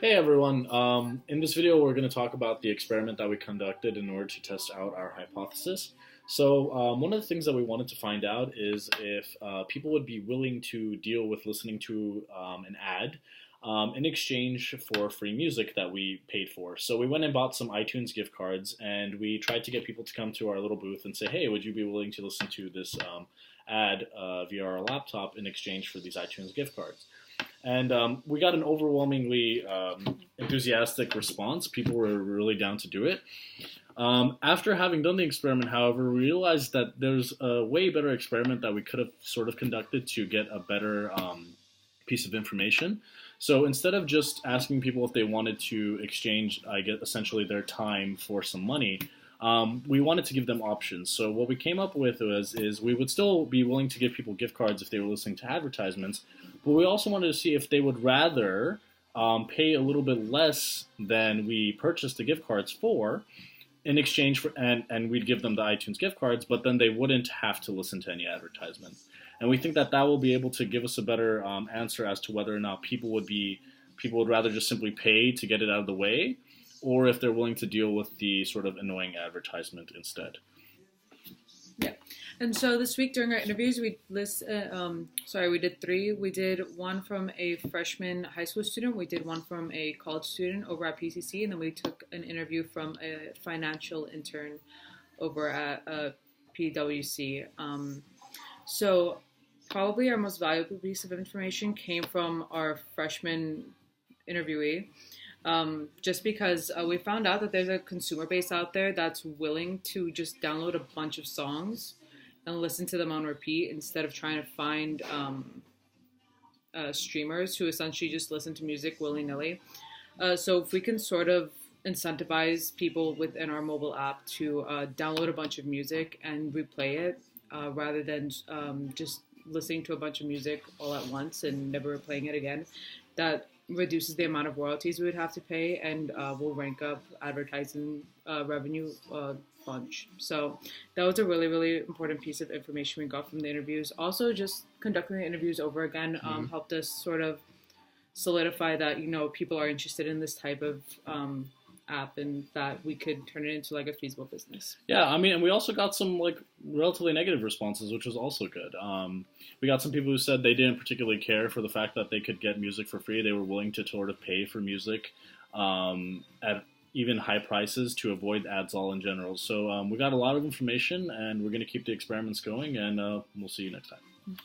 Hey everyone, in this video we're going to talk about the experiment that we conducted in order to test out our hypothesis. One of the things that we wanted to find out is if people would be willing to deal with listening to an ad in exchange for free music that we paid for. So we went and bought some iTunes gift cards and we tried to get people to come to our little booth and say, hey, would you be willing to listen to this ad via our laptop in exchange for these iTunes gift cards? And we got an overwhelmingly enthusiastic response. People were really down to do it. After having done the experiment, however, we realized that there's a way better experiment that we could have sort of conducted to get a better piece of information. So instead of just asking people if they wanted to exchange, I guess, essentially their time for some money, we wanted to give them options. So what we came up with is we would still be willing to give people gift cards if they were listening to advertisements, but we also wanted to see if they would rather pay a little bit less than we purchased the gift cards for in exchange for, and we'd give them the iTunes gift cards, but then they wouldn't have to listen to any advertisements. And we think that that will be able to give us a better answer as to whether or not people would rather just simply pay to get it out of the way, or if they're willing to deal with the sort of annoying advertisement instead. Yeah. And so this week during our interviews, we did three. We did one from a freshman high school student. We did one from a college student over at PCC. And then we took an interview from a financial intern over at PwC. So probably our most valuable piece of information came from our freshman interviewee. Just because we found out that there's a consumer base out there that's willing to just download a bunch of songs and listen to them on repeat instead of trying to find streamers who essentially just listen to music willy-nilly. So if we can sort of incentivize people within our mobile app to download a bunch of music and replay it rather than just listening to a bunch of music all at once and never replaying it again, that reduces the amount of royalties we would have to pay and will rank up advertising revenue bunch. So that was a really, really important piece of information we got from the interviews. Also, just conducting the interviews over again helped us sort of solidify that, people are interested in this type of app and that we could turn it into like a feasible business. Yeah, I mean, and we also got some like relatively negative responses, which was also good. We got some people who said they didn't particularly care for the fact that they could get music for free. They were willing to sort of pay for music at even high prices to avoid ads all in general. So we got a lot of information, and we're going to keep the experiments going, and we'll see you next time.